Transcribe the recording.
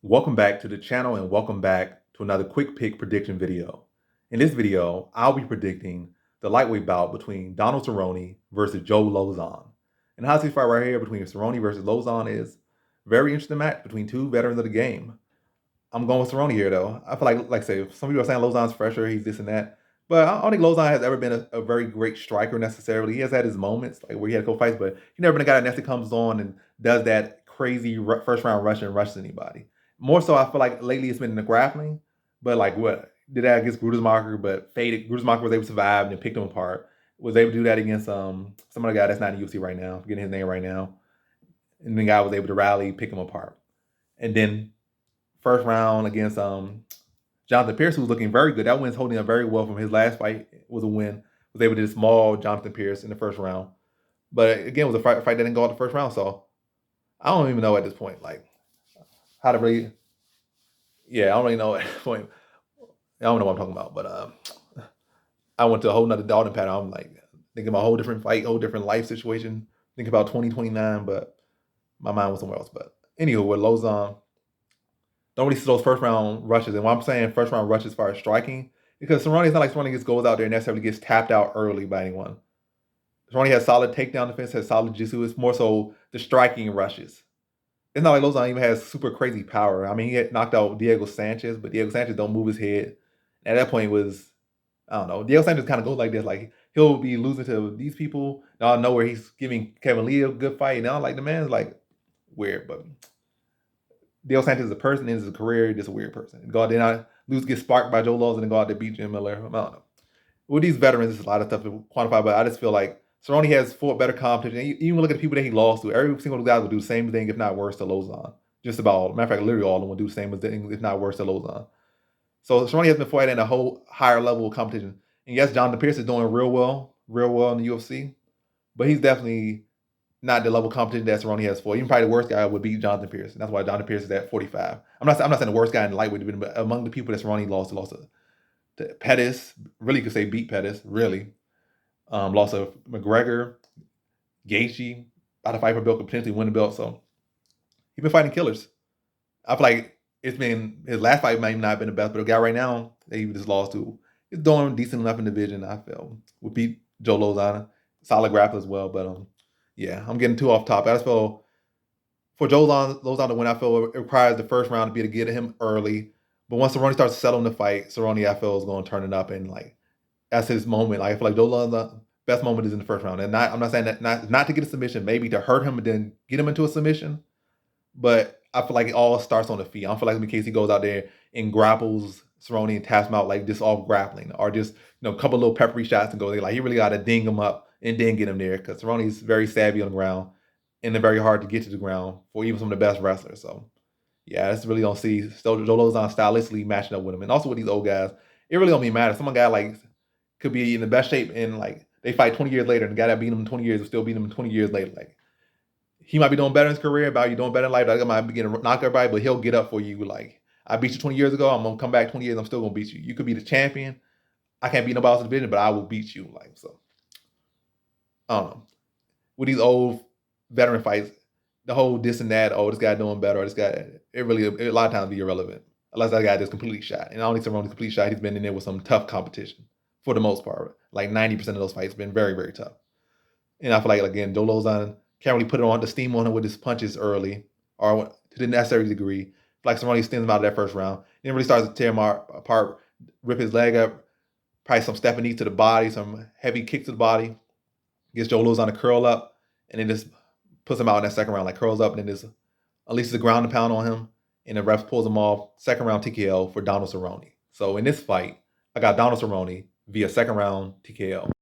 Welcome back to the channel and welcome back to another quick pick prediction video. In this video, I'll be predicting the lightweight bout between Donald Cerrone versus Joe Lauzon. And how this fight right here between Cerrone versus Lauzon is a very interesting match between two veterans of the game. I'm going with Cerrone here though. I feel like I say, some people are saying Lauzon's fresher, he's this and that. But I don't think Lauzon has ever been a very great striker necessarily. He has had his moments, like where he had to go fights, but he never been a guy that necessarily comes on and does that crazy first round rush and rushes anybody. More so, I feel like lately it's been in the grappling, but like what did that against Grudersmacher, but faded. Grudersmacher was able to survive and then picked him apart. Was able to do that against some other guy that's not in the UFC right now. I'm forgetting his name right now. And the guy was able to rally, pick him apart. And then first round against Jonathan Pierce, who was looking very good. That win's holding up very well from his last fight. Was a win. Was able to just maul Jonathan Pierce in the first round. But again, it was a fight that didn't go out the first round. So I don't even know at this point, like how to really. Yeah, I don't really know at this point. I don't know what I'm talking about, but I went to a whole nother Dalton pattern. I'm like thinking about a whole different fight, whole different life situation. Think about 2029, but my mind was somewhere else. But anywho, with Lauzon, don't really see those first round rushes. And why I'm saying first round rushes as far as striking, because Cerrone's not like Cerrone just goes out there and necessarily gets tapped out early by anyone. Cerrone has solid takedown defense, has solid jiu-jitsu. It's more so the striking rushes. It's not like Lauzon even has super crazy power. I mean, he had knocked out Diego Sanchez, but Diego Sanchez don't move his head. At that point, it was I don't know. Diego Sanchez kind of goes like this, like he'll be losing to these people. Now I know where he's giving Kevin Lee a good fight. Now like the man's like weird, but Diego Sanchez is a person, and his career, just a weird person. Go out there and lose, get sparked by Joe Lauzon, and go out there beat Jim Miller. I don't know. With these veterans, there's a lot of stuff to quantify, but I just feel like Cerrone has fought better competition. Even look at the people that he lost to. Every single guy would do the same thing, if not worse, to Lauzon. Just about all. Matter of fact, literally all of them would do the same thing, if not worse, to Lauzon. So Cerrone has been fighting at a whole higher level of competition. And yes, Jonathan Pierce is doing real well in the UFC, but he's definitely not the level of competition that Cerrone has for. Even probably the worst guy would be Jonathan Pierce. And that's why Jonathan Pierce is at 45. I'm not saying the worst guy in the lightweight, but among the people that Cerrone lost to Pettis, really could say beat Pettis, really. Lost to McGregor, Gaethje, about to fight for belt, could potentially win the belt. So he's been fighting killers. I feel like it's been his last fight might not have been the best, but the guy right now that he just lost to is doing decent enough in the division. I feel would beat Joe Lauzon, solid grappler as well. But yeah, I'm getting too off topic. I just feel for Joe Lauzon to win, I feel it requires the first round to be to get him early. But once Cerrone starts to settle in the fight, Cerrone I feel is going to turn it up, and like that's his moment. Like I feel like Joe Lauzon's best moment is in the first round, and I'm not saying that not to get a submission, maybe to hurt him and then get him into a submission. But I feel like it all starts on the feet. I don't feel like in case he goes out there and grapples Cerrone and taps him out like just off grappling, or just a couple little peppery shots and go there. Like he really got to ding him up and then get him there, because Cerrone's very savvy on the ground and they're very hard to get to the ground for even some of the best wrestlers. So yeah, I just really don't see Joe Lauzon stylistically matching up with him, and also with these old guys, it really don't even matter. Some guy like could be in the best shape and like they fight 20 years later, and the guy that beat him in 20 years will still beat him 20 years later. Like he might be doing better in his career, about you doing better in life. Like I might be getting knocked everybody, but he'll get up for you. Like I beat you 20 years ago, I'm gonna come back 20 years, I'm still gonna beat you. You could be the champion. I can't beat nobody else in the division, but I will beat you. Like so, I don't know. With these old veteran fights, the whole this and that, oh, this guy doing better, or this guy, it really a lot of times be irrelevant. Unless that guy just completely shot. And I don't think Cerrone's complete shot. He's been in there with some tough competition for the most part. Like 90% of those fights have been very, very tough. And I feel like again, Joe Lauzon can't really put it on the steam on him with his punches early or to the necessary degree. Like Cerrone stings him out of that first round. Then really starts to tear him apart, rip his leg up, probably some stepping knee to the body, some heavy kick to the body. Gets Joe Lauzon to curl up, and then just puts him out in that second round, like curls up, and then just unleashes a ground and pound on him, and the ref pulls him off. Second round TKO for Donald Cerrone. So in this fight, I got Donald Cerrone via second round TKO.